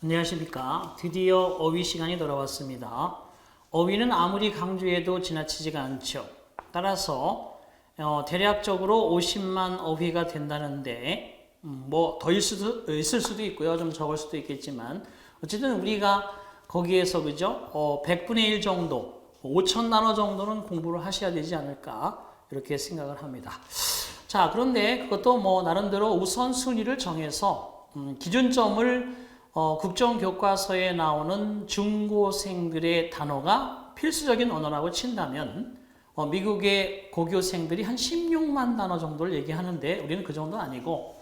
안녕하십니까. 드디어 어휘 시간이 돌아왔습니다. 어휘는 아무리 강조해도 지나치지가 않죠. 따라서 대략적으로 50만 어휘가 된다는데 뭐 더 있을 수도 있고요. 좀 적을 수도 있겠지만 어쨌든 우리가 거기에서 그죠? 100분의 1 정도, 5천 단어 정도는 공부를 하셔야 되지 않을까 이렇게 생각을 합니다. 자, 그런데 그것도 뭐 나름대로 우선순위를 정해서 기준점을 국정교과서에 나오는 중고생들의 단어가 필수적인 언어라고 친다면 미국의 고교생들이 한 16만 단어 정도를 얘기하는데 우리는 그 정도 아니고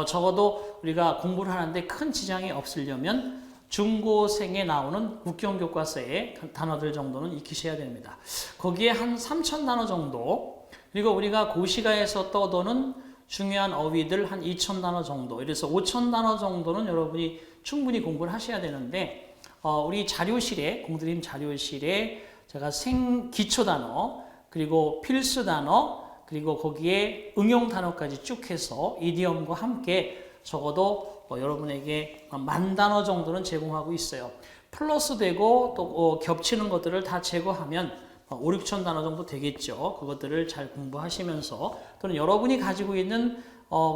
적어도 우리가 공부를 하는데 큰 지장이 없으려면 중고생에 나오는 국정교과서의 단어들 정도는 익히셔야 됩니다. 거기에 한 3천 단어 정도, 그리고 우리가 고시가에서 떠도는 중요한 어휘들 한 2천 단어 정도, 이래서 5천 단어 정도는 여러분이 충분히 공부를 하셔야 되는데 우리 자료실에, 공드림 자료실에 제가 기초 단어, 그리고 필수 단어, 그리고 거기에 응용 단어까지 쭉 해서 이디엄과 함께 적어도 여러분에게 10,000 단어 정도는 제공하고 있어요. 플러스 되고 또 겹치는 것들을 다 제거하면 5, 6천 단어 정도 되겠죠. 그것들을 잘 공부하시면서 또는 여러분이 가지고 있는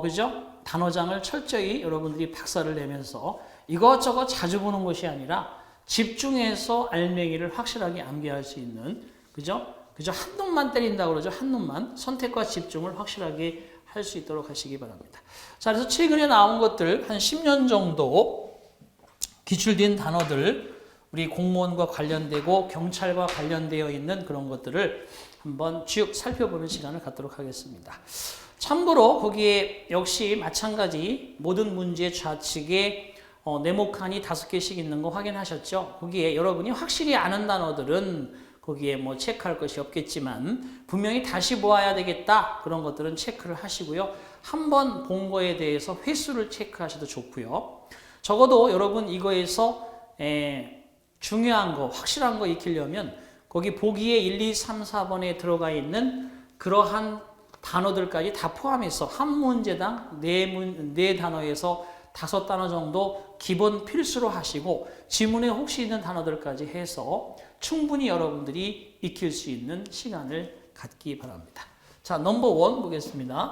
그죠? 단어장을 철저히 여러분들이 박사를 내면서 이것저것 자주 보는 것이 아니라 집중해서 알맹이를 확실하게 암기할 수 있는, 그죠? 한 놈만 때린다고 그러죠. 한 놈만. 선택과 집중을 확실하게 할 수 있도록 하시기 바랍니다. 자, 그래서 최근에 나온 것들 한 10년 정도 기출된 단어들, 우리 공무원과 관련되고 경찰과 관련되어 있는 그런 것들을 한번 쭉 살펴보는 시간을 갖도록 하겠습니다. 참고로 거기에 역시 마찬가지 모든 문제 좌측에 네모칸이 5개씩 있는 거 확인하셨죠? 거기에 여러분이 확실히 아는 단어들은 거기에 뭐 체크할 것이 없겠지만 분명히 다시 보아야 되겠다 그런 것들은 체크를 하시고요. 한번 본 거에 대해서 횟수를 체크하셔도 좋고요. 적어도 여러분 이거에서 중요한 거, 확실한 거 익히려면 거기 보기에 1, 2, 3, 4번에 들어가 있는 그러한 단어들까지 다 포함해서 한 문제당 4단어에서 5단어 정도 기본 필수로 하시고 지문에 혹시 있는 단어들까지 해서 충분히 여러분들이 익힐 수 있는 시간을 갖기 바랍니다. 자, 넘버 1 보겠습니다.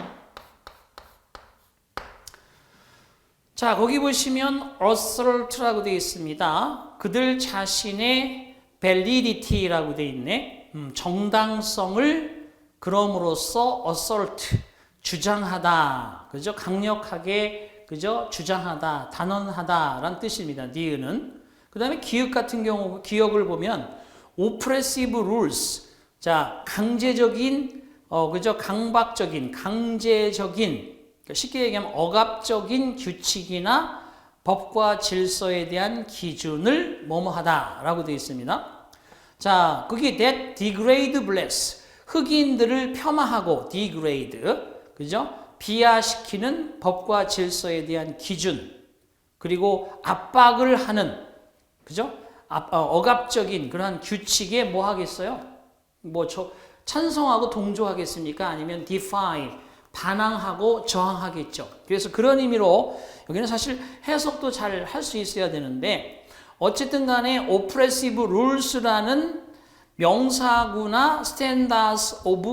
자, 거기 보시면 assert라고 되어 있습니다. 그들 자신의 validity라고 되어 있네. 정당성을 그럼으로써 assert, 주장하다. 그죠? 강력하게, 그죠? 주장하다, 단언하다라는 뜻입니다. 니은은. 그 다음에 기역 같은 경우, 기역을 보면 oppressive rules. 자, 강제적인, 그죠? 강박적인, 강제적인, 쉽게 얘기하면 억압적인 규칙이나 법과 질서에 대한 기준을 뭐뭐하다 라고 되어 있습니다. 자, 거기 that degrade bless, 흑인들을 폄하하고 degrade, 그죠? 비하시키는 법과 질서에 대한 기준, 그리고 압박을 하는, 그죠? 억압적인 그런 규칙에 뭐 하겠어요? 뭐 찬성하고 동조하겠습니까? 아니면 defy, 반항하고 저항하겠죠. 그래서 그런 의미로 여기는 사실 해석도 잘 할 수 있어야 되는데 어쨌든 간에 oppressive rules라는 명사구나 standards of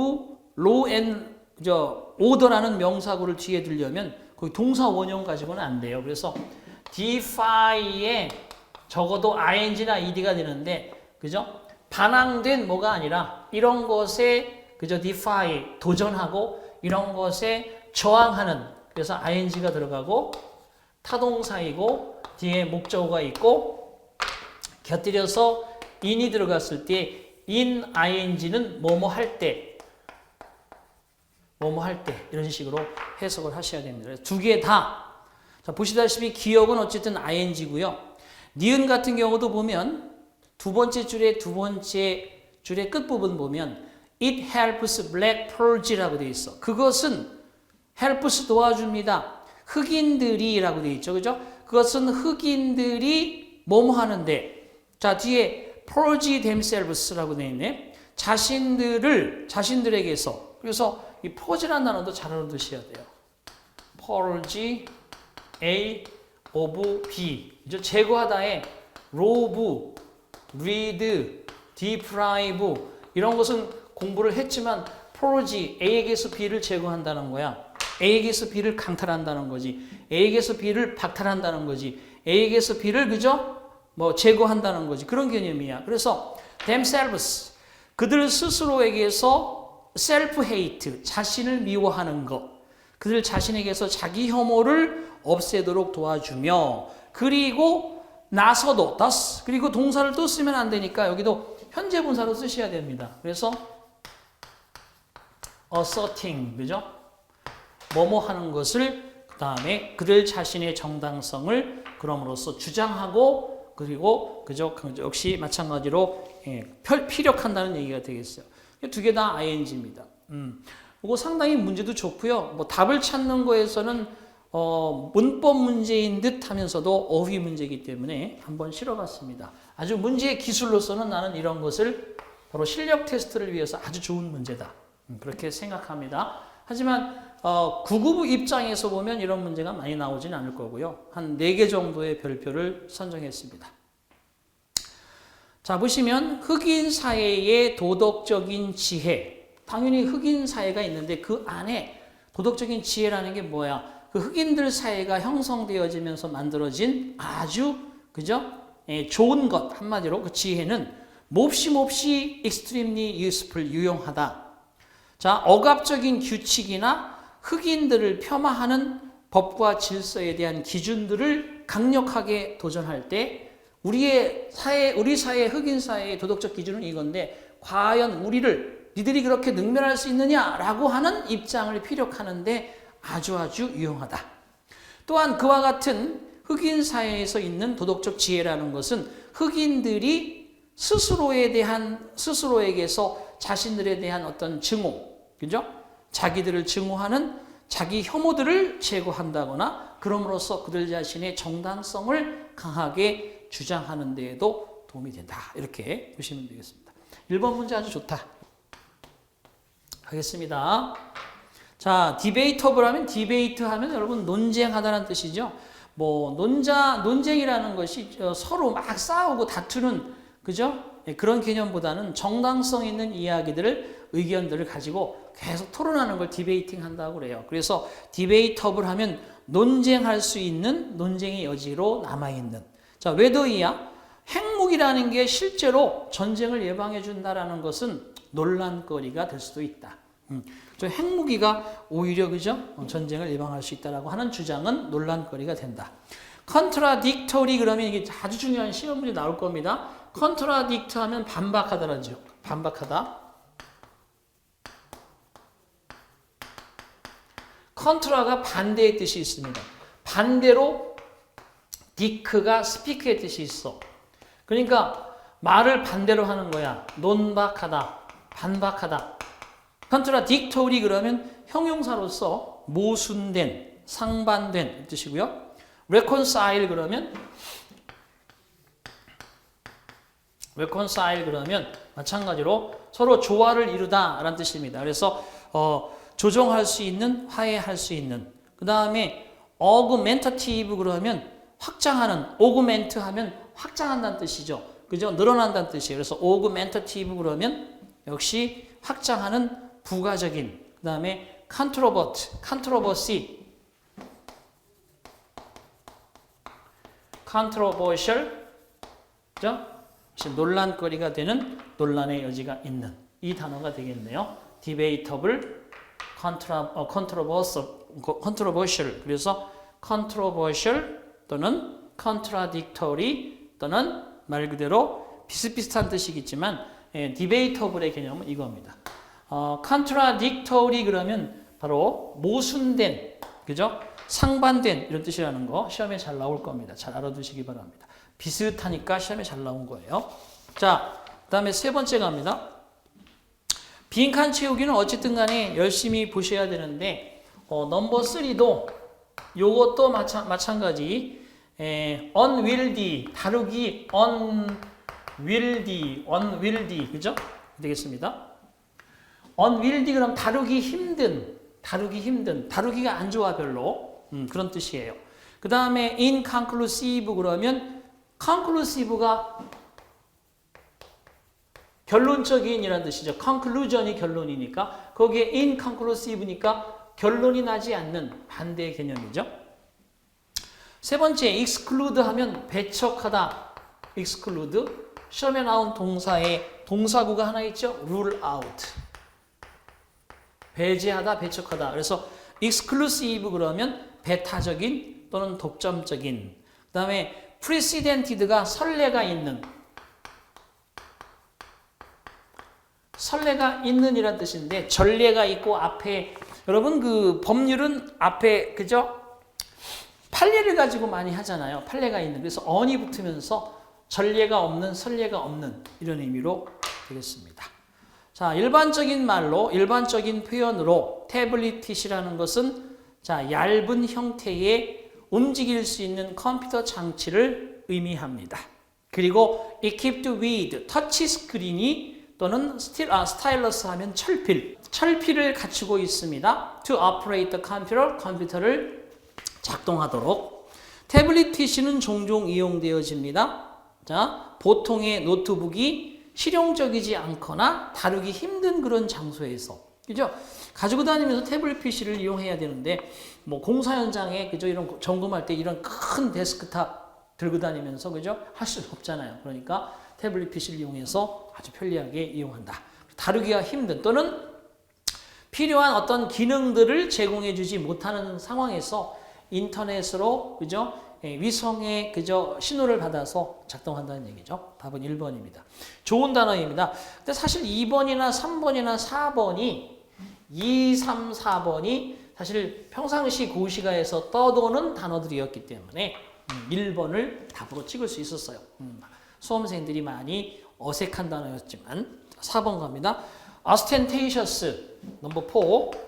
law and order라는 명사구를 뒤에 두려면 거기 동사 원형 가지고는 안 돼요. 그래서 defy에 적어도 ing나 ed가 되는데, 그죠? 반항된 뭐가 아니라 이런 것에 그죠? defy, 도전하고 이런 것에 저항하는, 그래서 ing가 들어가고 타동사이고 뒤에 목적어가 있고 곁들여서 in이 들어갔을 때 in ing는 뭐뭐 할 때, 뭐뭐 할 때 이런 식으로 해석을 하셔야 됩니다. 두 개 다. 자, 보시다시피 기역은 어쨌든 ing고요. 니은 같은 경우도 보면 두 번째 줄의 끝부분 보면 it helps black purge라고 되어 있어. 그것은 helps 도와줍니다. 흑인들이라고 되어 있죠. 그죠? 그것은 흑인들이 뭐뭐 하는데, 자, 뒤에 purge themselves라고 되어 있네. 자신들에게서. 그래서 이 purge라는 단어도 잘 알아두셔야 돼요. purge, A, of be. 그죠? 제거하다에 rob, read, deprive 이런 것은 공부를 했지만 purge, A에게서 B를 제거한다는 거야. A에게서 B를 강탈한다는 거지. A에게서 B를 박탈한다는 거지. A에게서 B를 그죠? 뭐 제거한다는 거지. 그런 개념이야. 그래서 themselves, 그들 스스로에게서 self-hate, 자신을 미워하는 것. 그들 자신에게서 자기 혐오를 없애도록 도와주며, 그리고 나서도 thus, 그리고 동사를 또 쓰면 안 되니까 여기도 현재 분사로 쓰셔야 됩니다. 그래서 asserting, 그죠? 뭐뭐 하는 것을, 그 다음에 그들 자신의 정당성을 그럼으로써 주장하고, 그리고 그죠? 역시 마찬가지로 피력한다는 얘기가 되겠어요. 두 개 다 ing입니다. 이거 상당히 문제도 좋고요. 뭐 답을 찾는 거에서는 문법 문제인 듯 하면서도 어휘 문제이기 때문에 한번 실어봤습니다. 아주 문제의 기술로서는 나는 이런 것을 바로 실력 테스트를 위해서 아주 좋은 문제다. 그렇게 생각합니다. 하지만 9급부 입장에서 보면 이런 문제가 많이 나오지는 않을 거고요. 한 4개 정도의 별표를 선정했습니다. 자, 보시면 흑인 사회의 도덕적인 지혜. 당연히 흑인 사회가 있는데 그 안에 도덕적인 지혜라는 게 뭐야? 그 흑인들 사회가 형성되어지면서 만들어진 아주 그죠? 좋은 것 한마디로 그 지혜는 몹시 extremely useful, 유용하다. 자, 억압적인 규칙이나 흑인들을 폄하하는 법과 질서에 대한 기준들을 강력하게 도전할 때 우리 사회, 흑인 사회의 도덕적 기준은 이건데 과연 니들이 그렇게 능멸할 수 있느냐라고 하는 입장을 피력하는데 아주 유용하다. 또한 그와 같은 흑인 사회에서 있는 도덕적 지혜라는 것은 흑인들이 스스로에게서 자신들에 대한 어떤 증오, 그죠? 자기들을 증오하는 자기 혐오들을 제거한다거나 그럼으로써 그들 자신의 정당성을 강하게 주장하는 데에도 도움이 된다. 이렇게 보시면 되겠습니다. 1번 문제 아주 좋다. 하겠습니다. 자, 디베이터블 하면 디베이트 하면 여러분 논쟁하다는 뜻이죠. 뭐 논쟁이라는 것이 서로 막 싸우고 다투는 그죠? 그런 개념보다는 정당성 있는 이야기들을 의견들을 가지고 계속 토론하는 걸 디베이팅 한다고 그래요. 그래서 디베이터블 하면 논쟁할 수 있는 논쟁의 여지로 남아있는. 자, 웨더이야 핵무기라는 게 실제로 전쟁을 예방해 준다라는 것은 논란거리가 될 수도 있다. 저 핵무기가 오히려 그죠? 전쟁을 예방할 수 있다라고 하는 주장은 논란거리가 된다. contradictory 그러면 이게 아주 중요한 시험 문제 나올 겁니다. contradict 하면 반박하다라죠. 반박하다. contra가 반대의 뜻이 있습니다. 반대로 dict가 speak의 뜻이 있어. 그러니까 말을 반대로 하는 거야. 논박하다, 반박하다. contradictory 그러면 형용사로서 모순된, 상반된 뜻이고요. reconcile 그러면 마찬가지로 서로 조화를 이루다라는 뜻입니다. 그래서 조정할 수 있는, 화해할 수 있는. 그 다음에 augmentative 그러면 확장하는, augment 하면 확장한다는 뜻이죠. 그죠? 늘어난다는 뜻이에요. 그래서 augmentative 그러면 역시 확장하는 부가적인. 그 다음에 controversy, controversial, 그죠? 논란거리가 되는 논란의 여지가 있는 이 단어가 되겠네요. debatable, controversial. 그래서 controversial 또는 contradictory 또는 말 그대로 비슷비슷한 뜻이겠지만 debatable의 개념은 이겁니다. contradictory 그러면 바로 모순된, 그죠? 상반된 이런 뜻이라는 거 시험에 잘 나올 겁니다. 잘 알아두시기 바랍니다. 비슷하니까 시험에 잘 나온 거예요. 자, 그 다음에 세 번째 갑니다. 빈칸 채우기는 어쨌든 간에 열심히 보셔야 되는데 넘버 3도 요것도 마찬가지 unwieldy, 다루기 unwieldy 그죠? 되겠습니다. unwieldy 그럼 다루기가 안 좋아 별로 그런 뜻이에요. 그 다음에 inconclusive 그러면 conclusive가 결론적인이라는 뜻이죠. conclusion이 결론이니까 거기에 inconclusive니까 결론이 나지 않는 반대의 개념이죠. 세 번째 exclude 하면 배척하다. exclude 시험에 나온 동사에 동사구가 하나 있죠. rule out 배제하다 배척하다. 그래서 exclusive 그러면 배타적인 또는 독점적인. 그 다음에 precedented가 선례가 있는 이란 뜻인데 전례가 있고 앞에 여러분 그 법률은 앞에 그죠? 판례를 가지고 많이 하잖아요. 판례가 있는. 그래서 on이 붙으면서 전례가 없는 선례가 없는 이런 의미로 되겠습니다. 자, 일반적인 말로 일반적인 표현으로 태블릿이라는 것은 자, 얇은 형태의 움직일 수 있는 컴퓨터 장치를 의미합니다. 그리고 equipped with 터치 스크린이 또는 스타일러스 하면 철필을 갖추고 있습니다. To operate the computer, 컴퓨터를 작동하도록. 태블릿 PC는 종종 이용되어집니다. 자, 보통의 노트북이 실용적이지 않거나 다루기 힘든 그런 장소에서, 그죠? 가지고 다니면서 태블릿 PC를 이용해야 되는데, 뭐 공사 현장에 그죠? 이런 점검할 때 이런 큰 데스크탑 들고 다니면서 그죠? 할 수는 없잖아요. 그러니까 태블릿 PC를 이용해서 아주 편리하게 이용한다. 다루기가 힘든 또는 필요한 어떤 기능들을 제공해 주지 못하는 상황에서 인터넷으로 그죠? 위성의 그저 신호를 받아서 작동한다는 얘기죠. 답은 1번입니다. 좋은 단어입니다. 근데 사실 2번이나 3번이나 4번이 2, 3, 4번이 사실 평상시 고시가에서 떠도는 단어들이었기 때문에 1번을 답으로 찍을 수 있었어요. 수험생들이 많이 어색한 단어였지만 4번 갑니다. ostentatious 넘버 4.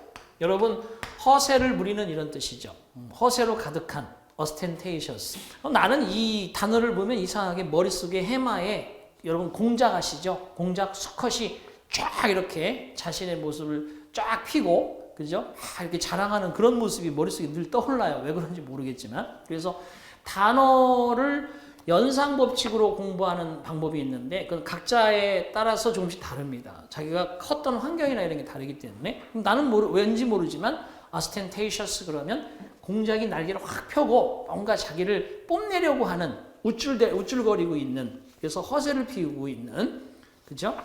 여러분 허세를 부리는 이런 뜻이죠. 허세로 가득한 ostentatious. 나는 이 단어를 보면 이상하게 머릿속에 해마에 여러분 공작 아시죠? 공작 수컷이 쫙 이렇게 자신의 모습을 쫙 펴고 그죠? 이렇게 자랑하는 그런 모습이 머릿속에 늘 떠올라요. 왜 그런지 모르겠지만. 그래서 단어를 연상법칙으로 공부하는 방법이 있는데 그건 각자에 따라서 조금씩 다릅니다. 자기가 컸던 환경이나 이런 게 다르기 때문에 나는 왠지 모르지만 ostentatious 그러면 공작이 날개를 확 펴고 뭔가 자기를 뽐내려고 하는 우쭐거리고 있는 그래서 허세를 피우고 있는 그죠?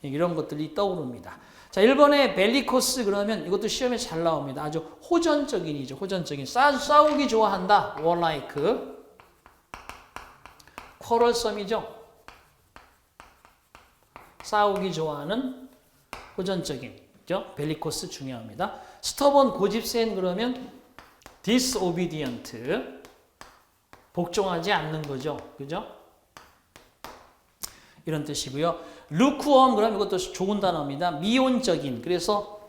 이런 것들이 떠오릅니다. 자, 1번에 벨리코스 그러면 이것도 시험에 잘 나옵니다. 아주 호전적인이죠. 호전적인. 싸우기 좋아한다. warlike. quarrelsome이죠. 싸우기 좋아하는 호전적인. 그죠? 벨리코스 중요합니다. stubborn 고집센 그러면 disobedient. 복종하지 않는 거죠. 그죠? 이런 뜻이고요. lukewarm 그러면 이것도 좋은 단어입니다. 미온적인. 그래서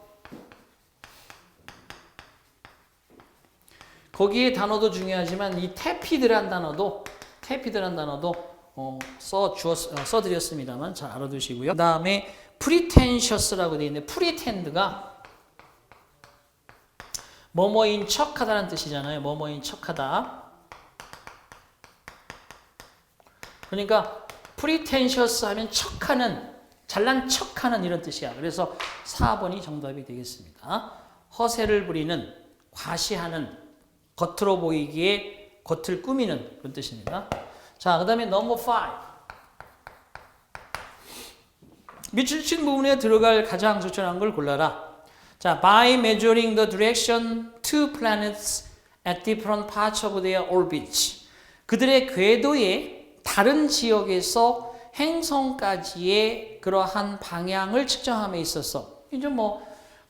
거기에 단어도 중요하지만 이 tepid란 단어도 써드렸습니다만 잘 알아두시고요. 그 다음에 pretentious라고 되어 있는데 pretend가 뭐뭐인 척하다라는 뜻이잖아요. 뭐뭐인 척하다. 그러니까 pretentious 하면 척하는, 잘난 척하는 이런 뜻이야. 그래서 4번이 정답이 되겠습니다. 허세를 부리는, 과시하는, 겉으로 보이기에 겉을 꾸미는 그런 뜻입니다. 자, 그 다음에 넘버 5. 밑줄 친 부분에 들어갈 가장 적절한 걸 골라라. 자, by measuring the direction to planets at different parts of their orbits. 그들의 궤도의 다른 지역에서 행성까지의 그러한 방향을 측정함에 있어서 이제 뭐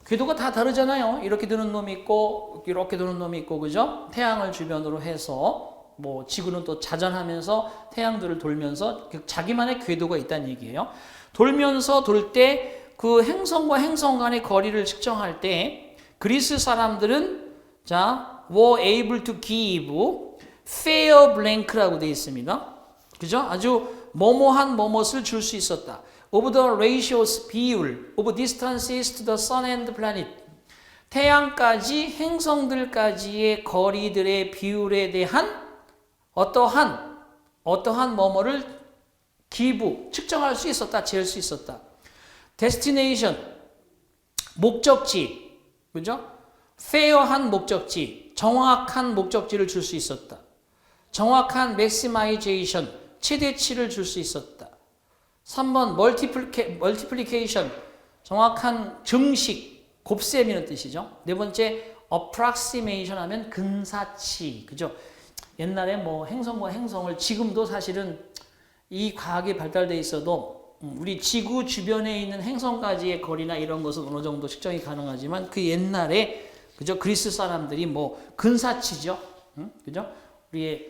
궤도가 다 다르잖아요. 이렇게 도는 놈이 있고 이렇게 도는 놈이 있고 그죠? 태양을 주변으로 해서 뭐 지구는 또 자전하면서 태양들을 돌면서 자기만의 궤도가 있다는 얘기예요. 돌면서 돌 때 그 행성과 행성 간의 거리를 측정할 때 그리스 사람들은 자, were able to give fair blank라고 되어 있습니다. 그죠? 아주 뭐뭐한 뭐뭇을 줄 수 있었다. of the ratios 비율 of distances to the sun and the planet. 태양까지 행성들까지의 거리들의 비율에 대한 어떠한 뭐뭐를 기부, 측정할 수 있었다, 잴 수 있었다. destination, 목적지, 그죠? fair한 목적지, 정확한 목적지를 줄 수 있었다. 정확한 maximization, 최대치를 줄 수 있었다. 3번 multiplication, 정확한 증식, 곱셈이라는 뜻이죠. 네 번째 approximation 하면 근사치, 그죠? 옛날에 뭐 행성과 행성을 지금도 사실은 이 과학이 발달돼 있어도 우리 지구 주변에 있는 행성까지의 거리나 이런 것은 어느 정도 측정이 가능하지만 그 옛날에 그죠? 그리스 사람들이 뭐 근사치죠, 그죠? 우리의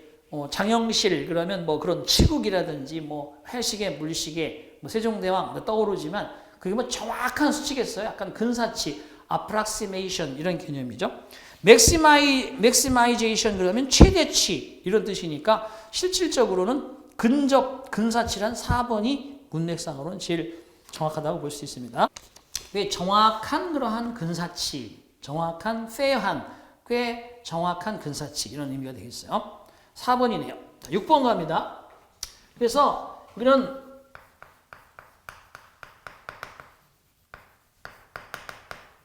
장영실 그러면 뭐 그런 치국이라든지 뭐 해시계, 물시계, 뭐 세종대왕 떠오르지만 그게 뭐 정확한 수치겠어요? 약간 근사치, approximation 이런 개념이죠. maximization 그러면 최대치 이런 뜻이니까 실질적으로는 근사치란 4번이 문맥상으로는 제일 정확하다고 볼 수 있습니다. 왜 정확한 그러한 근사치, 정확한 fair한, 꽤 정확한 근사치 이런 의미가 되겠어요. 4번이네요. 6번 갑니다. 그래서 우리는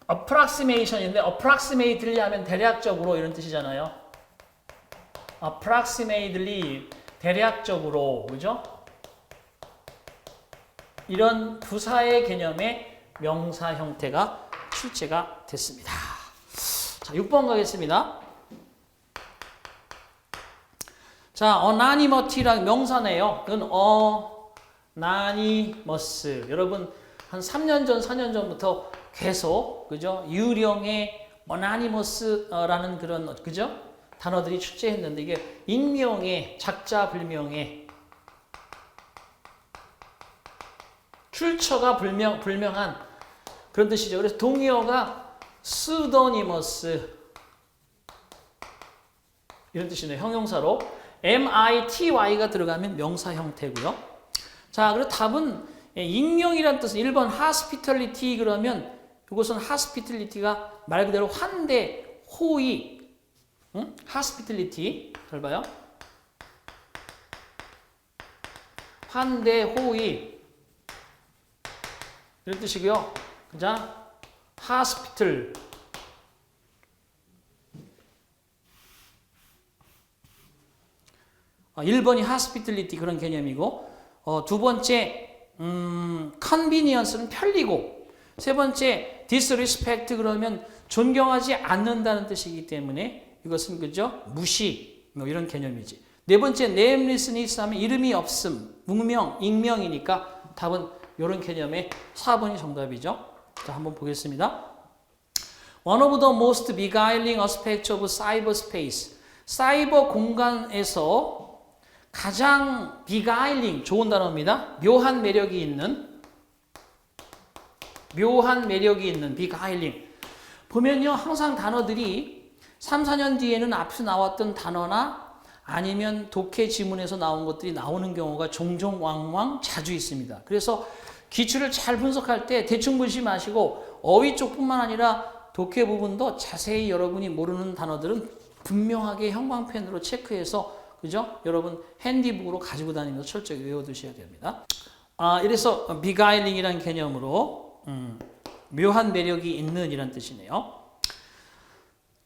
approximation인데 approximately 하면 대략적으로 이런 뜻이잖아요. approximately 대략적으로, 그죠? 이런 부사의 개념의 명사 형태가 출제가 됐습니다. 자, 6번 가겠습니다. 자, anonymity라는 명사네요. 그건 anonymous. 여러분 한 3년 전, 4년 전부터 계속 그죠? 유령의 anonymous라는 그런 그죠? 단어들이 출제했는데 이게 익명의 작자 불명의 출처가 불명한 그런 뜻이죠. 그래서 동의어가 pseudonymous 이런 뜻이네요. 형용사로 mity가 들어가면 명사 형태고요. 자, 그리고 답은 익명이란 뜻은 1번 hospitality 그러면 이것은 hospitality가 말 그대로 환대, 호의, hospitality 잘 봐요. 환대, 호의 이런 뜻이고요. 그죠? hospital 1번이 hospitality 그런 개념이고 두 번째 convenience는 편리고 세 번째 disrespect 그러면 존경하지 않는다는 뜻이기 때문에 이것은 그죠? 무시 뭐 이런 개념이지. 네 번째 namelessness 하면 이름이 없음, 무명, 익명이니까 답은 이런 개념의 4번이 정답이죠. 자, 한번 보겠습니다. One of the most beguiling aspects of cyberspace. 사이버 공간에서 가장 beguiling, 좋은 단어입니다. 묘한 매력이 있는 beguiling. 보면요, 항상 단어들이 3, 4년 뒤에는 앞서 나왔던 단어나 아니면 독해 지문에서 나온 것들이 나오는 경우가 종종 왕왕 자주 있습니다. 그래서 기출을 잘 분석할 때 대충 보지 마시고 어휘 쪽뿐만 아니라 독해 부분도 자세히 여러분이 모르는 단어들은 분명하게 형광펜으로 체크해서 그죠? 여러분 핸디북으로 가지고 다니면서 철저히 외워두셔야 됩니다. 이래서 beguiling이라는 개념으로 묘한 매력이 있는 이란 뜻이네요.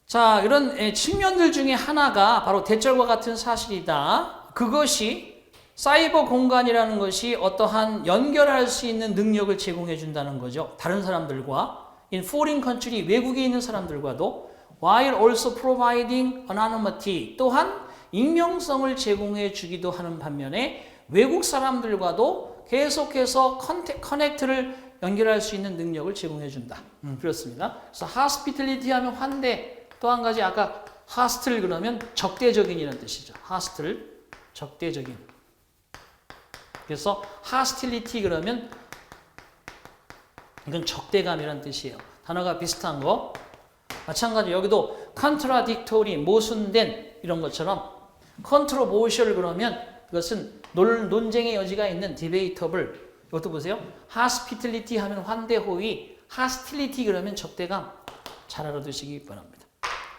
자, 이런 측면들 중에 하나가 바로 대절과 같은 사실이다. 그것이 사이버 공간이라는 것이 어떠한 연결할 수 있는 능력을 제공해 준다는 거죠. 다른 사람들과 in foreign country, 외국에 있는 사람들과도 while also providing anonymity, 또한 익명성을 제공해 주기도 하는 반면에 외국 사람들과도 계속해서 커넥트를 연결할 수 있는 능력을 제공해 준다. 그렇습니다. 그래서 hospitality 하면 환대, 또 한 가지 아까 hostile 그러면 적대적인이라는 뜻이죠. hostile, 적대적인. 그래서 hostility 그러면 이건 적대감이라는 뜻이에요. 단어가 비슷한 거. 마찬가지로 여기도 contradictory, 모순된 이런 것처럼 controversial 그러면 그것은 논쟁의 여지가 있는 debatable. 이것도 보세요. hospitality 하면 환대, 호의, hostility 그러면 적대감. 잘 알아두시기 바랍니다.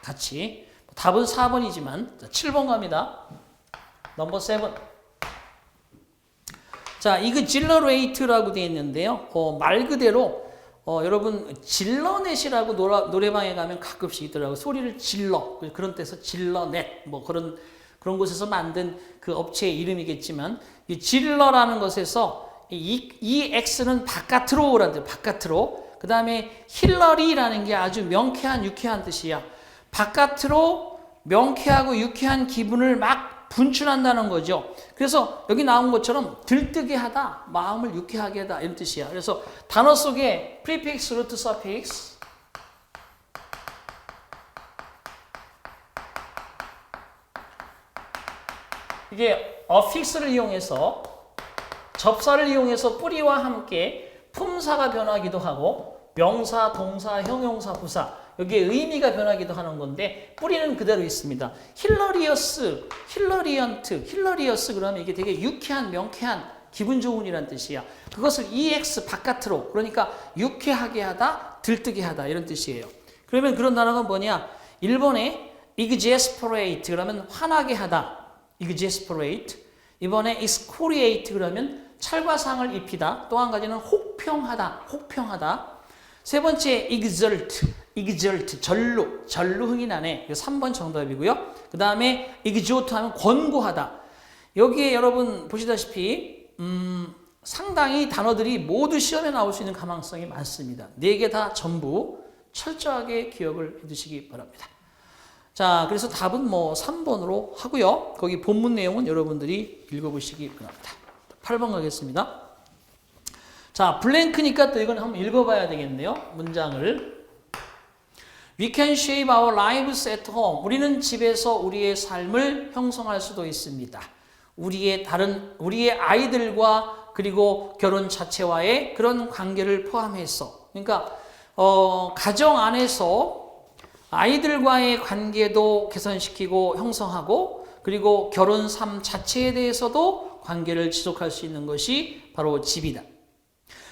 같이 답은 4번이지만 7번 갑니다. 넘버 7. 자, 이거 질러레이트라고 되어 있는데요. 말 그대로 여러분 질러넷이라고 노래방에 가면 가끔씩 있더라고요. 소리를 질러. 그런 데서 질러넷 뭐 그런 곳에서 만든 그 업체의 이름이겠지만 이 질러라는 것에서 이 X는 바깥으로라는 바깥으로. 그다음에 힐러리라는 게 아주 명쾌한 유쾌한 뜻이야. 바깥으로 명쾌하고 유쾌한 기분을 막 분출한다는 거죠. 그래서 여기 나온 것처럼 들뜨게 하다, 마음을 유쾌하게 하다 이런 뜻이야. 그래서 단어 속에 prefix, root, suffix 이게 affix를 이용해서 접사를 이용해서 뿌리와 함께 품사가 변하기도 하고 명사, 동사, 형용사, 부사 여기에 의미가 변하기도 하는 건데 뿌리는 그대로 있습니다. 힐러리어스, 힐러리언트, 힐러리어스 그러면 이게 되게 유쾌한, 명쾌한, 기분 좋은이란 뜻이야. 그것을 EX 바깥으로 그러니까 유쾌하게 하다, 들뜨게 하다 이런 뜻이에요. 그러면 그런 단어가 뭐냐? 1번에 exasperate 그러면 화나게 하다, exasperate. 이번에 excoriate 그러면 찰과상을 입히다. 또 한 가지는 혹평하다, 혹평하다. 세 번째 exalt, exalt, 전루흥이 나네. 3번 정답이고요. 그 다음에 exhort 하면 권고하다. 여기에 여러분 보시다시피 상당히 단어들이 모두 시험에 나올 수 있는 가망성이 많습니다. 4개 다 전부 철저하게 기억을 해두시기 바랍니다. 자, 그래서 답은 뭐 3번으로 하고요. 거기 본문 내용은 여러분들이 읽어보시기 바랍니다. 8번 가겠습니다. 자, 블랭크니까 또 이건 한번 읽어봐야 되겠네요. 문장을. We can shape our lives at home. 우리는 집에서 우리의 삶을 형성할 수도 있습니다. 우리의 아이들과 그리고 결혼 자체와의 그런 관계를 포함해서. 그러니까, 가정 안에서 아이들과의 관계도 개선시키고 형성하고 그리고 결혼 삶 자체에 대해서도 관계를 지속할 수 있는 것이 바로 집이다.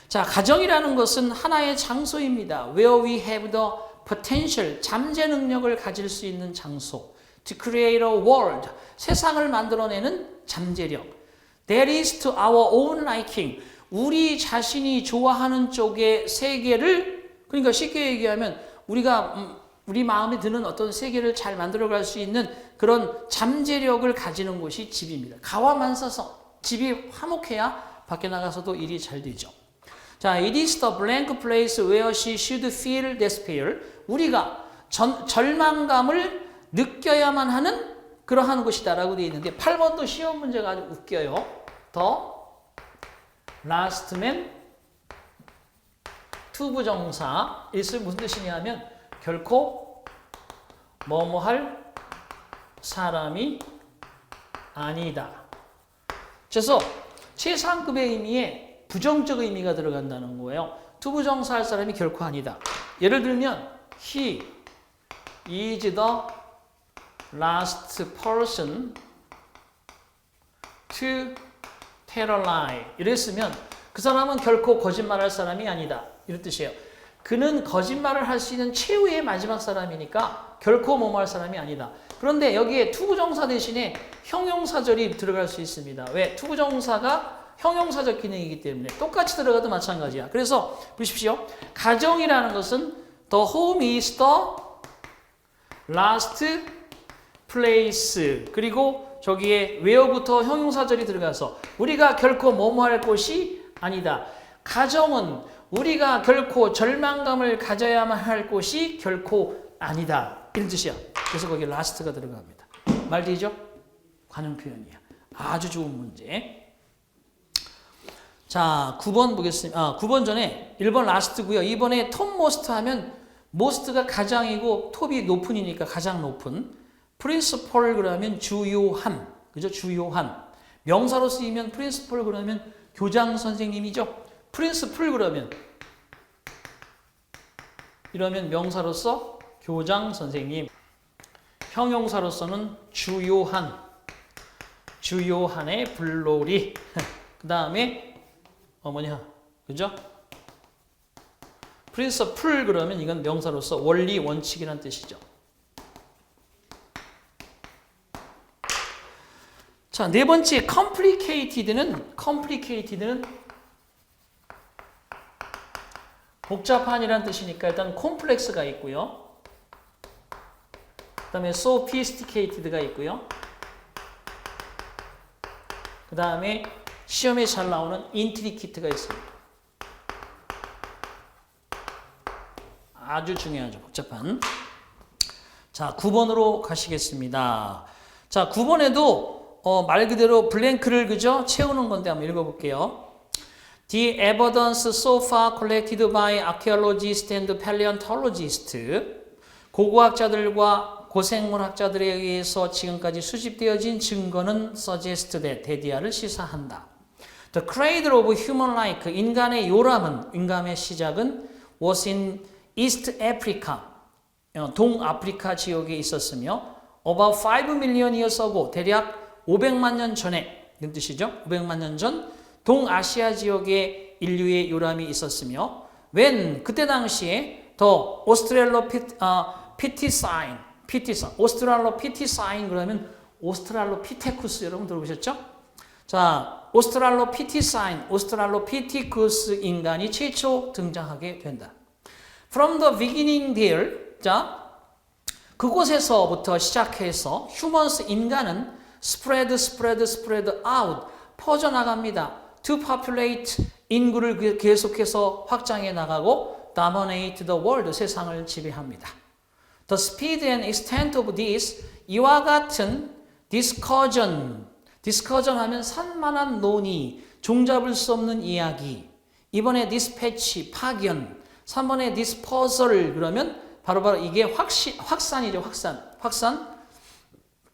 자, 가정이라는 것은 하나의 장소입니다. Where we have the potential, 잠재 능력을 가질 수 있는 장소. To create a world, 세상을 만들어내는 잠재력. That is to our own liking, 우리 자신이 좋아하는 쪽의 세계를, 그러니까 쉽게 얘기하면 우리 마음에 드는 어떤 세계를 잘 만들어갈 수 있는 그런 잠재력을 가지는 곳이 집입니다. 가와만사성, 집이 화목해야 밖에 나가서도 일이 잘 되죠. 자, it is the blank place where she should feel despair. 우리가 절망감을 느껴야만 하는 그러한 곳이다라고 되어 있는데 8번도 시험 문제가 아주 웃겨요. The last man, 투부정사. 이것은 무슨 뜻이냐면 결코 뭐뭐할 사람이 아니다. 그래서 최상급의 의미에 부정적 의미가 들어간다는 거예요. 투부정사 할 사람이 결코 아니다. 예를 들면 he is the last person to tell a lie. 이랬으면 그 사람은 결코 거짓말할 사람이 아니다. 이런 뜻이에요. 그는 거짓말을 할 수 있는 최후의 마지막 사람이니까 결코 뭐뭐할 사람이 아니다. 그런데 여기에 투부정사 대신에 형용사절이 들어갈 수 있습니다. 왜? 투부정사가 형용사적 기능이기 때문에 똑같이 들어가도 마찬가지야. 그래서 보십시오. 가정이라는 것은 the home is the last place. 그리고 저기에 where부터 형용사절이 들어가서 우리가 결코 뭐뭐할 곳이 아니다. 가정은 우리가 결코 절망감을 가져야만 할 곳이 결코 아니다. 이런 뜻이야. 그래서 거기에 last가 들어갑니다. 말 되죠? 관용 표현이야. 아주 좋은 문제. 자, 9번 보겠습니다. 9번 전에 1번 last고요. 2번에 topmost 하면 most가 가장이고 top이 높은이니까 가장 높은. principal 그러면 주요한. 그죠? 주요한. 명사로 쓰이면 principal 그러면 교장 선생님이죠. principal 그러면 이러면 명사로서 교장 선생님. 형용사로서는 주요한. 주요한의 불놀이. 그 다음에 그죠? principle 그러면 이건 명사로서 원리, 원칙이라는 뜻이죠. 자, 네 번째 complicated는 복잡한이라는 뜻이니까 일단 complex가 있고요. 그 다음에 sophisticated가 있고요. 그 다음에 시험에 잘 나오는 intricate가 있습니다. 아주 중요하죠. 복잡한. 자, 9번으로 가시겠습니다. 자, 9번에도 말 그대로 블랭크를 그죠? 채우는 건데 한번 읽어볼게요. The evidence so far collected by archaeologists and paleontologists. 고고학자들과 고생물학자들에 의해서 지금까지 수집되어진 증거는 suggest that, 대디아를 시사한다. The cradle of human life, 인간의 요람은, 인간의 시작은 was in East Africa, 동아프리카 지역에 있었으며 about 5 million years ago, 대략 500만 년 전에, 이런 뜻이죠. 500만 년 전 동아시아 지역에 인류의 요람이 있었으며 when, 그때 당시에 더 오스트랄로피테사인 그러면 오스트랄로피테쿠스 여러분 들어보셨죠? 자, 오스트랄로피테쿠스 인간이 최초 등장하게 된다. From the beginning there, 자, 그곳에서부터 시작해서 humans, 인간은 spread out, 퍼져나갑니다. To populate, 인구를 계속해서 확장해 나가고 dominate the world, 세상을 지배합니다. The speed and extent of this, 이와 같은 discussion 하면 산만한 논의, 종잡을 수 없는 이야기. 이번에 dispatch, 파견. 3번에 dispersal 그러면 바로 이게 확산이죠. 확산.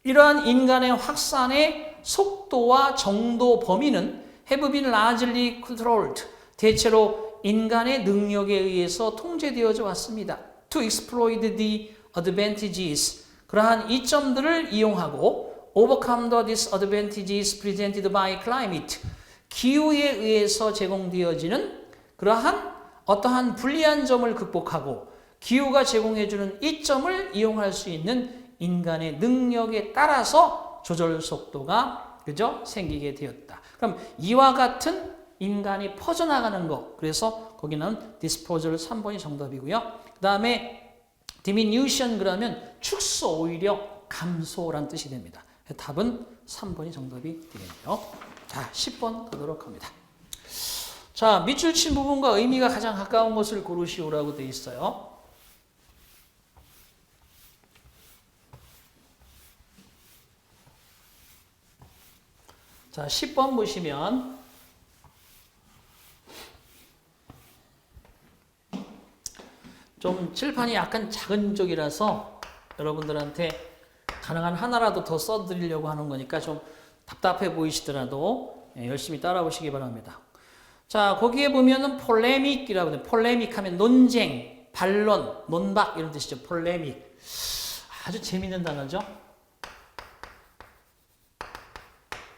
이러한 인간의 확산의 속도와 정도 범위는 have been largely controlled. 대체로 인간의 능력에 의해서 통제되어져 왔습니다. To exploit the advantages. 그러한 이점들을 이용하고 overcome the disadvantages presented by climate. 기후에 의해서 제공되어지는 그러한 어떠한 불리한 점을 극복하고 기후가 제공해주는 이점을 이용할 수 있는 인간의 능력에 따라서 조절 속도가 그죠? 생기게 되었다. 그럼 이와 같은 인간이 퍼져나가는 것. 그래서 거기는 disposal 3번이 정답이고요. 그 다음에 diminution 그러면 축소, 오히려 감소란 뜻이 됩니다. 답은 3번이 정답이 되겠네요. 자, 10번 가도록 합니다. 자, 밑줄 친 부분과 의미가 가장 가까운 것을 고르시오라고 되어 있어요. 자, 10번 보시면 좀 칠판이 약간 작은 쪽이라서 여러분들한테 가능한 하나라도 더 써드리려고 하는 거니까 좀 답답해 보이시더라도 열심히 따라오시기 바랍니다. 자, 거기에 보면은 폴레믹이라고 해요. 폴레믹 하면 논쟁, 반론, 논박 이런 뜻이죠. 폴레믹. 아주 재밌는 단어죠.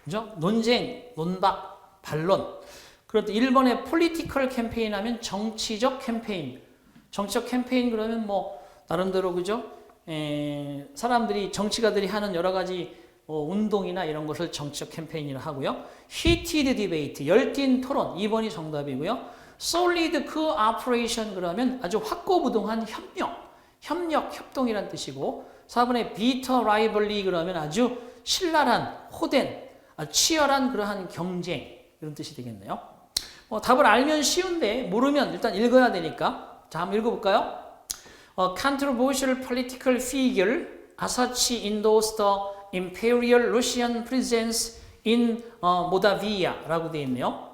그죠? 논쟁, 논박, 반론. 그런데 1번에 political campaign 하면 정치적 캠페인. 정치적 캠페인 그러면 뭐 나름대로 그죠? 사람들이 정치가들이 하는 여러 가지 운동이나 이런 것을 정치적 캠페인이라 하고요. heated debate, 열띤 토론, 2번이 정답이고요. solid cooperation 그러면 아주 확고부동한 협동이란 뜻이고 4번에 bitter rivalry 그러면 아주 신랄한, 호된, 치열한 그러한 경쟁 이런 뜻이 되겠네요. 답을 알면 쉬운데 모르면 일단 읽어야 되니까 자, 한번 읽어볼까요? Controversial political figure Asachi endorsed the Imperial Russian presence in Moldavia라고 되어 있네요.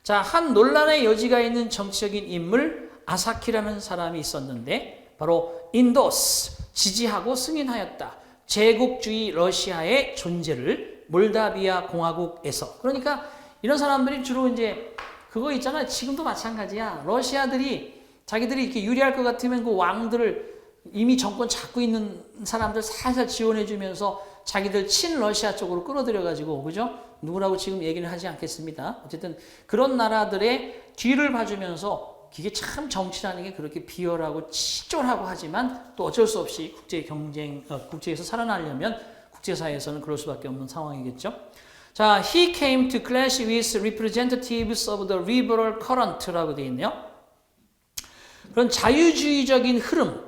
자, 한 논란의 여지가 있는 정치적인 인물 아사키라는 사람이 있었는데 바로 endorse, 지지하고 승인하였다. 제국주의 러시아의 존재를 몰다비아 공화국에서. 그러니까 이런 사람들이 주로 이제 그거 있잖아요. 지금도 마찬가지야. 러시아들이 자기들이 이렇게 유리할 것 같으면 그 왕들을 이미 정권 잡고 있는 사람들 살살 지원해주면서 자기들 친러시아 쪽으로 끌어들여가지고, 그죠? 누구라고 지금 얘기는 하지 않겠습니다. 어쨌든 그런 나라들의 뒤를 봐주면서 이게 참 정치라는 게 그렇게 비열하고 치졸하고 하지만 또 어쩔 수 없이 국제 경쟁, 국제에서 살아나려면 국제사회에서는 그럴 수밖에 없는 상황이겠죠. 자, he came to clash with representatives of the liberal current라고 되어 있네요. 그런 자유주의적인 흐름,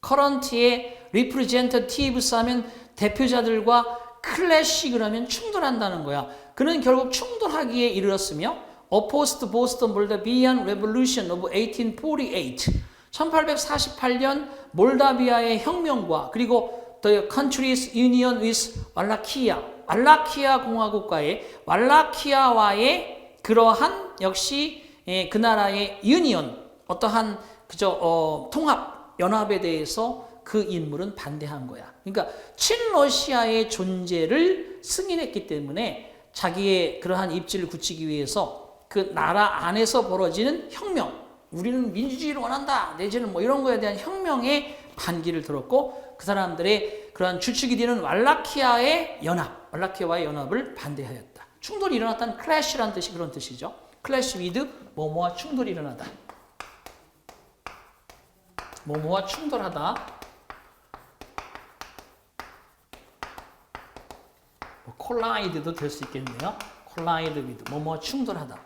current의 representatives 하면 대표자들과 클래시 그러면 충돌한다는 거야. 그는 결국 충돌하기에 이르렀으며 opposed both the Moldavian Revolution of 1848 1848년 몰다비아의 혁명과 그리고 the country's union with 왈라키아 공화국과의 왈라키아와의 그러한 역시 그 나라의 유니언 어떠한 그저 통합 연합에 대해서 그 인물은 반대한 거야. 그러니까 친러시아의 존재를 승인했기 때문에 자기의 그러한 입지를 굳히기 위해서 그 나라 안에서 벌어지는 혁명, 우리는 민주주의를 원한다, 내지는 뭐 이런 거에 대한 혁명에 반기를 들었고 그 사람들의 그러한 주축이 되는 왈라키아와의 연합을 반대하였다. 충돌이 일어났다는 클래시라는 뜻이 그런 뜻이죠. 클래시 위드 뭐뭐와 충돌이 일어나다. 뭐뭐와 충돌하다. 콜라이드도 될 수 있겠네요. 콜라이드 위드 뭐뭐와 충돌하다.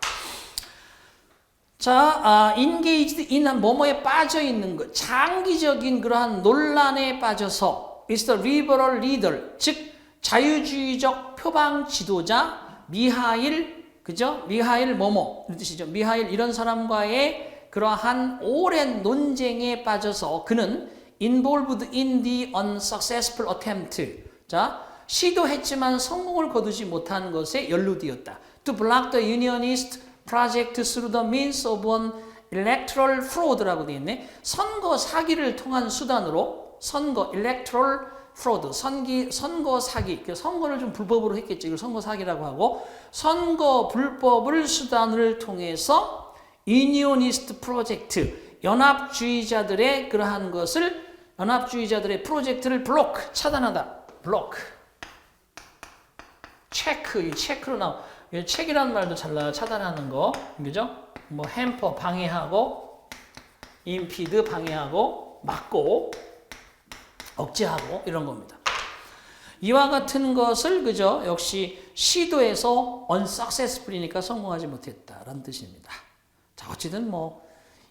자, engaged in 뭐뭐에 빠져 있는 것, 장기적인 그러한 논란에 빠져서 is the liberal leader, 즉 자유주의적 표방 지도자 미하일, 그죠? 미하일 뭐뭐 이런 뜻이죠. 미하일 이런 사람과의 그러한 오랜 논쟁에 빠져서 그는 involved in the unsuccessful attempt. 자, 시도했지만 성공을 거두지 못한 것에 연루되었다. To block the unionist project through the means of an electoral fraud라고 되어 있네. 선거 사기를 통한 수단으로 electoral fraud, 선거 사기, 선거를 좀 불법으로 했겠죠. 이걸 선거 사기라고 하고 선거 불법을 수단을 통해서 unionist project, 연합주의자들의 그러한 것을 연합주의자들의 프로젝트를 차단하다. 체크로 나와. 책이라는 말도 잘 나와. 차단하는 거. 그죠? 뭐 햄퍼 방해하고 임피드 방해하고 막고 억제하고 이런 겁니다. 이와 같은 것을 그죠? 역시 시도해서 unsuccessful이니까 성공하지 못했다라는 뜻입니다. 자, 어쨌든 뭐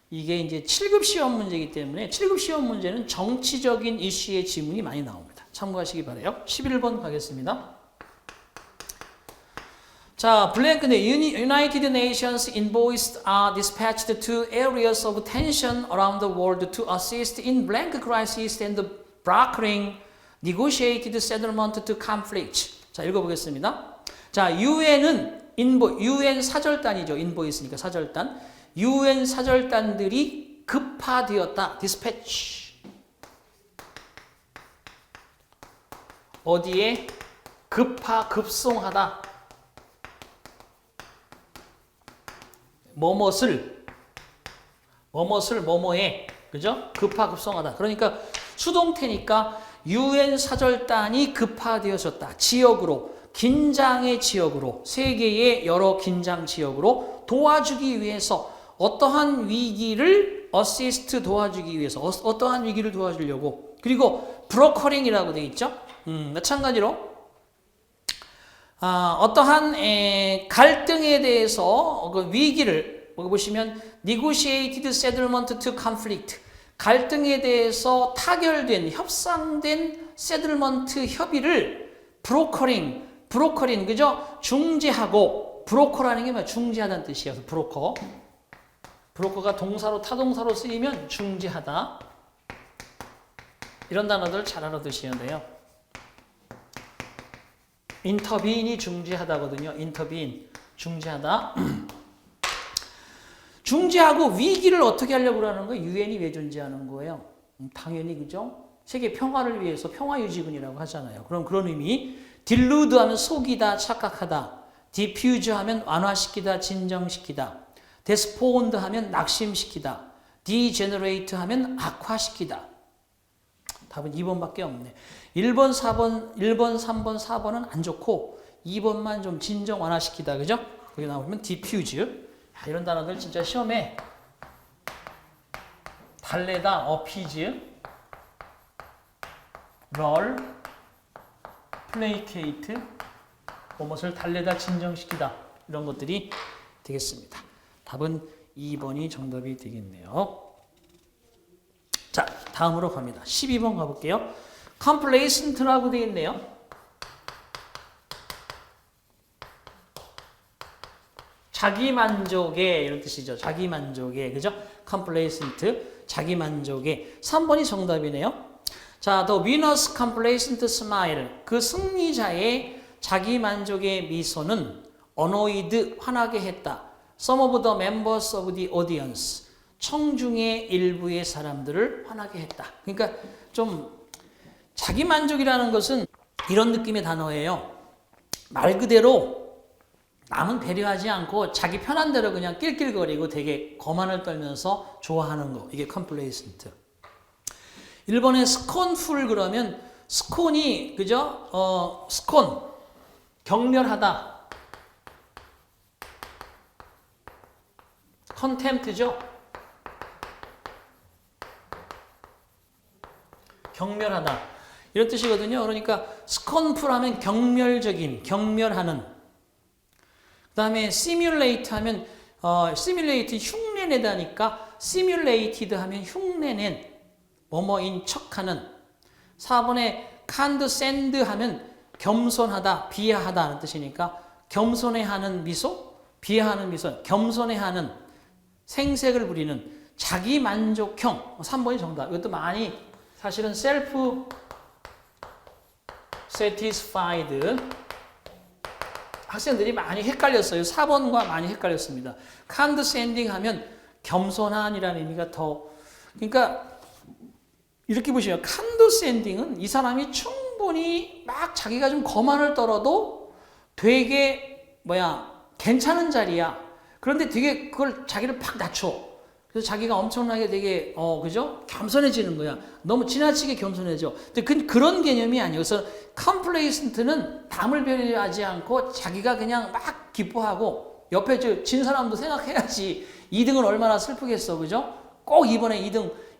이게 이제 7급 시험 문제이기 때문에 7급 시험 문제는 정치적인 이슈의 지문이 많이 나옵니다. 참고하시기 바라요. 11번 가겠습니다. 자, 블랭크네 United Nations envoys are dispatched to areas of tension around the world to assist in blank crisis and brokering negotiated settlement to conflict. 자, 읽어보겠습니다. 자, UN은 UN 사절단이죠. 인보이스니까 사절단. UN 사절단들이 급파되었다. dispatch. 어디에? 급송하다. 뭐뭐에, 그죠? 급송하다. 그러니까 수동태니까 UN 사절단이 급파되어졌다. 지역으로, 긴장의 지역으로, 세계의 여러 긴장 지역으로 도와주기 위해서 어떠한 위기를 어시스트 도와주기 위해서 어떠한 위기를 도와주려고 그리고 브로커링이라고 되어 있죠. 마찬가지로 어떠한 갈등에 대해서 그 위기를 보시면 negotiated settlement to conflict 갈등에 대해서 타결된 협상된 settlement 협의를 브로커링 그죠? 중재하고 브로커라는 게 뭐야? 중재하다는 뜻이에요. 브로커가 동사로 타동사로 쓰이면 중재하다 이런 단어들 잘 알아두셔야 돼요. 인터빈이 중재하다거든요. 중재하다. 중재하고 위기를 어떻게 하려고 하는 거예요? 유엔이 왜 존재하는 거예요? 당연히 그죠? 세계 평화를 위해서 평화유지군이라고 하잖아요. 그럼 그런 의미. 딜루드 하면 속이다, 착각하다. 디퓨즈 하면 완화시키다, 진정시키다. 데스포운드 하면 낙심시키다. 디제너레이트 하면 악화시키다. 답은 2번밖에 없네. 1번, 3번, 4번은 안 좋고 2번만 좀 진정 완화시키다. 그죠? 거기 나오면 디퓨즈. 이런 단어들 진짜 시험에 달래다, 어피즈, 럴, 플레이케이트, 무엇을 달래다, 진정시키다 이런 것들이 되겠습니다. 답은 2번이 정답이 되겠네요. 자, 다음으로 갑니다. 12번 가볼게요. complacent라고 되어 있네요. 자기만족의 이런 뜻이죠. 자기만족의, 그죠? complacent, 자기만족의. 3번이 정답이네요. 자, the winner's complacent smile, 그 승리자의 자기만족의 미소는 annoyed, 화나게 했다. some of the members of the audience, 청중의 일부의 사람들을 화나게 했다. 그러니까 좀 자기만족이라는 것은 이런 느낌의 단어예요. 말 그대로 남은 배려하지 않고 자기 편한 대로 그냥 낄낄거리고 되게 거만을 떨면서 좋아하는 거. 이게 complacent. 1번에 scornful 그러면 scorn이 그죠? scorn 경멸하다. contempt죠? 경멸하다. 이런 뜻이거든요. 그러니까 scornful 하면 경멸적인, 경멸하는. 그 다음에 simulate 하면 simulate 흉내내다니까 simulated 하면 흉내낸, 뭐뭐인 척하는. 4번에 condescend 하면 겸손하다, 비하하다 하는 뜻이니까 겸손해하는 미소, 비하하는 미소, 겸손해하는, 생색을 부리는, 자기만족형. 3번이 정답. 이것도 많이 사실은 self satisfied 학생들이 많이 헷갈렸어요. 4번과 많이 헷갈렸습니다. condescending 하면 겸손한이라는 의미가 더, 그러니까 이렇게 보시면 condescending은 이 사람이 충분히 막 자기가 좀 거만을 떨어도 되게 괜찮은 자리야. 그런데 되게 그걸 자기를 팍 낮춰. 그래서 자기가 엄청나게 되게 그죠? 겸손해지는 거야. 너무 지나치게 겸손해져. 근데 그런 개념이 아니에요. 그래서 complacent는 남을 배려하지 않고 자기가 그냥 막 기뻐하고 옆에 진 사람도 생각해야지 2등은 얼마나 슬프겠어. 그죠? 꼭 이번에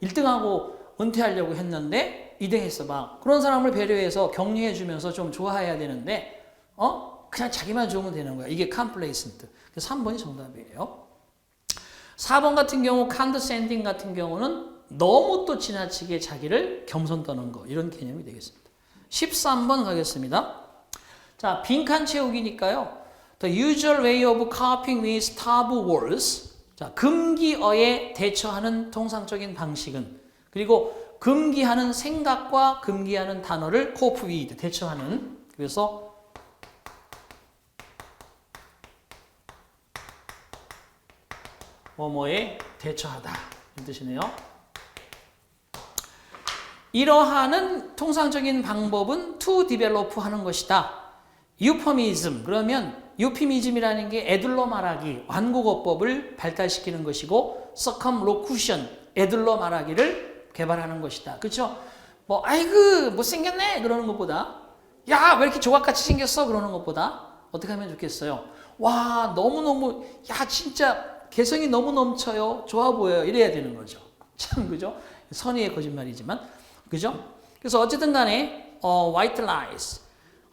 1등하고 은퇴하려고 했는데 2등 했어. 막 그런 사람을 배려해서 격려해 주면서 좀 좋아해야 되는데 그냥 자기만 좋으면 되는 거야. 이게 complacent. 그래서 3번이 정답이에요. 4번 같은 경우 condescending 같은 경우는 너무 또 지나치게 자기를 겸손 떠는 거, 이런 개념이 되겠습니다. 13번 가겠습니다. 자, 빈칸 채우기니까요. The usual way of coping with taboo words. 자, 금기어에 대처하는 통상적인 방식은, 그리고 금기하는 생각과 금기하는 단어를 cope with, 대처하는. 그래서 뭐뭐에 대처하다 이런 뜻이네요. 이러하는 통상적인 방법은 to develop 하는 것이다. euphemism 그러면 euphemism이라는 게 에둘러 말하기, 완곡어법을 발달시키는 것이고 circumlocution 에둘러 말하기를 개발하는 것이다. 그렇죠? 아이고 못생겼네 그러는 것보다, 야 왜 이렇게 조각같이 생겼어 그러는 것보다 어떻게 하면 좋겠어요? 와 너무너무, 야 진짜 개성이 너무 넘쳐요. 좋아 보여요. 이래야 되는 거죠. 참, 그죠? 선의의 거짓말이지만. 그죠? 그래서 어쨌든 간에, white lies.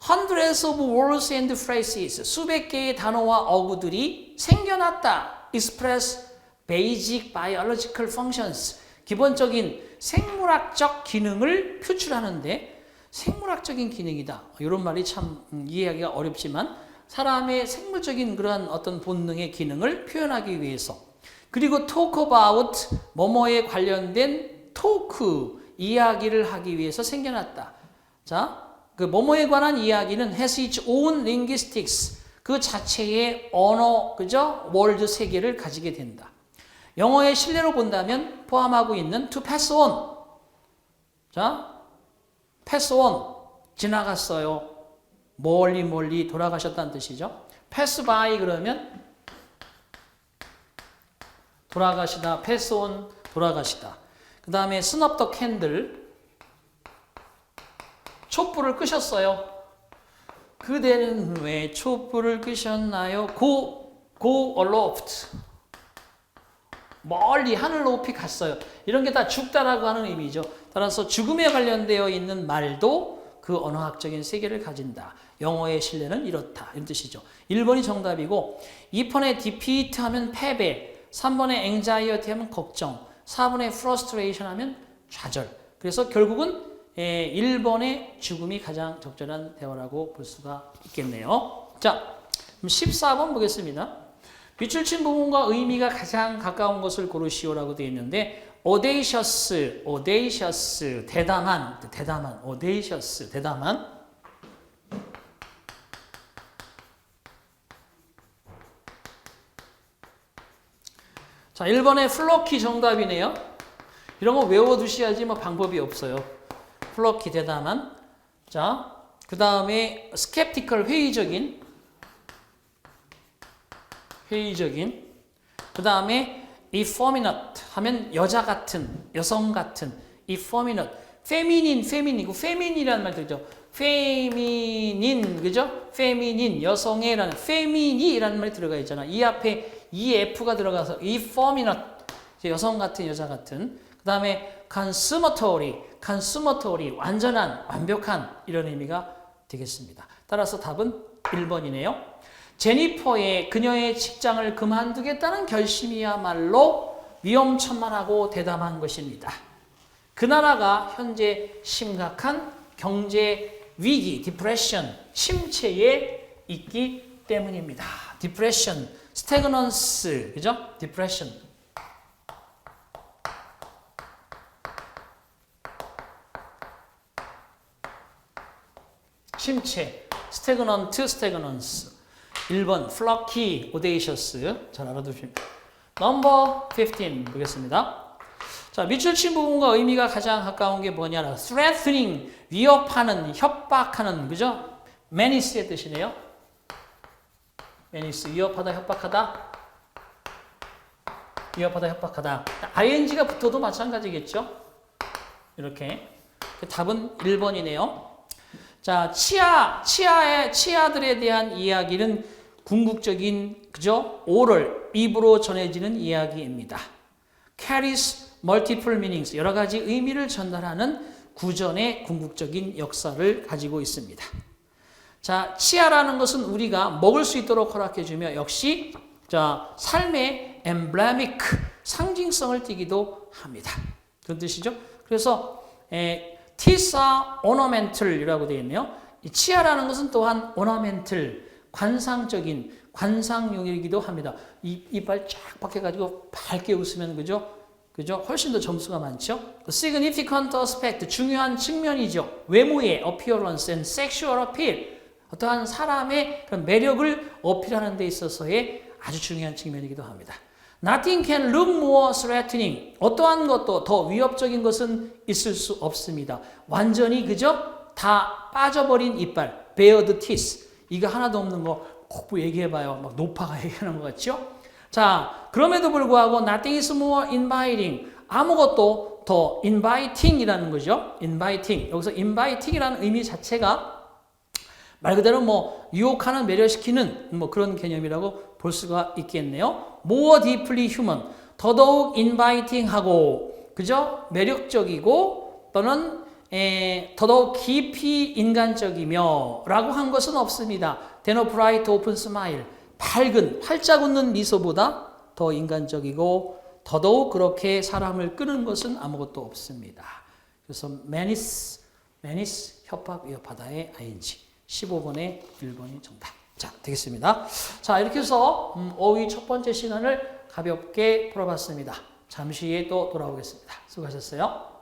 Hundreds of words and phrases. 수백 개의 단어와 어구들이 생겨났다. Express basic biological functions. 기본적인 생물학적 기능을 표출하는데, 생물학적인 기능이다. 이런 말이 참 이해하기가 어렵지만, 사람의 생물적인 그러한 어떤 본능의 기능을 표현하기 위해서, 그리고 talk about 뭐뭐에 관련된 토크 이야기를 하기 위해서 생겨났다. 자, 그 뭐뭐에 관한 이야기는 has its own linguistics 그 자체의 언어, 그죠? 월드 세계를 가지게 된다. 영어의 실례로 본다면 포함하고 있는 to pass on. 자, pass on 지나갔어요. 멀리 돌아가셨다는 뜻이죠. pass by 그러면 돌아가시다, pass on 돌아가시다. 그 다음에 snuff the candle 촛불을 끄셨어요. 그대는 왜 촛불을 끄셨나요? go aloft 멀리 하늘 높이 갔어요. 이런 게 다 죽다라고 하는 의미죠. 따라서 죽음에 관련되어 있는 말도 그 언어학적인 세계를 가진다. 영어의 신뢰는 이렇다. 이런 뜻이죠. 1번이 정답이고 2번에 defeat 하면 패배, 3번에 anxiety 하면 걱정, 4번에 frustration 하면 좌절. 그래서 결국은 1번의 죽음이 가장 적절한 대화라고 볼 수가 있겠네요. 자, 그럼 14번 보겠습니다. 밑줄친 부분과 의미가 가장 가까운 것을 고르시오라고 되어 있는데 audacious, 대담한, audacious, 대담한. 자, 1번에 fluky 정답이네요. 이런 거 외워두셔야지 뭐 방법이 없어요. fluky, 대담한. 자, 그 다음에 skeptical, 회의적인. 그 다음에 effeminate 하면 여자 같은, 여성 같은. effeminate, feminine이고 feminine이라는 말 들죠. feminine, 그죠? feminine, 여성애라는 feminine이라는 말이 들어가 있잖아. 이 앞에 EF가 들어가서 effeminate, 여성 같은, 여자 같은. 그 다음에 consummatory, 완전한, 완벽한 이런 의미가 되겠습니다. 따라서 답은 1번이네요. 제니퍼의 그녀의 직장을 그만두겠다는 결심이야말로 위험천만하고 대담한 것입니다. 그 나라가 현재 심각한 경제 위기, 디프레션, 침체에 있기 때문입니다. 디프레션, 스태그넌스, 그죠? 디프레션. 침체, 스태그넌스. 1번, fluky, audacious. 잘 알아두십니다. 넘버 15 보겠습니다. 자, 밑줄친 부분과 의미가 가장 가까운 게 뭐냐? threatening, 위협하는, 협박하는, 그죠? menace의 뜻이네요. menace, 위협하다, 협박하다. ing가 붙어도 마찬가지겠죠? 이렇게. 답은 1번이네요. 자, 치아들에 대한 이야기는 궁극적인, 그죠? 오럴, 입으로 전해지는 이야기입니다. carries multiple meanings, 여러 가지 의미를 전달하는 구전의 궁극적인 역사를 가지고 있습니다. 자, 치아라는 것은 우리가 먹을 수 있도록 허락해주며 역시 자, 삶의 emblemic, 상징성을 띠기도 합니다. 그런 뜻이죠? 그래서 teeth are ornamental이라고 되어 있네요. 이 치아라는 것은 또한 ornamental, 관상적인, 관상용이기도 합니다. 이빨 쫙 박혀가지고 밝게 웃으면 그죠? 훨씬 더 점수가 많죠? significant aspect, 중요한 측면이죠. 외모의 appearance and sexual appeal, 어떠한 사람의 그런 매력을 어필하는 데 있어서의 아주 중요한 측면이기도 합니다. Nothing can look more threatening. 어떠한 것도 더 위협적인 것은 있을 수 없습니다. 완전히 그죠? 다 빠져버린 이빨, bared teeth. 이거 하나도 없는 거 꼭 얘기해봐요. 막 노파가 얘기하는 것 같죠? 자, 그럼에도 불구하고 nothing is more inviting. 아무것도 더 inviting이라는 거죠. inviting. 여기서 inviting이라는 의미 자체가 말 그대로 뭐 유혹하는, 매료시키는 뭐 그런 개념이라고 볼 수가 있겠네요. more deeply human. 더더욱 inviting하고, 그죠? 매력적이고 또는 더더욱 깊이 인간적이며 라고 한 것은 없습니다. than a bright open smile. 밝은, 활짝 웃는 미소보다 더 인간적이고 더더욱 그렇게 사람을 끄는 것은 아무것도 없습니다. 그래서 menace, 협박, 위협하다의 ing. 15번에 1번이 정답. 자, 되겠습니다. 자, 이렇게 해서 어휘 첫 번째 시간을 가볍게 풀어봤습니다. 잠시 후에 또 돌아오겠습니다. 수고하셨어요.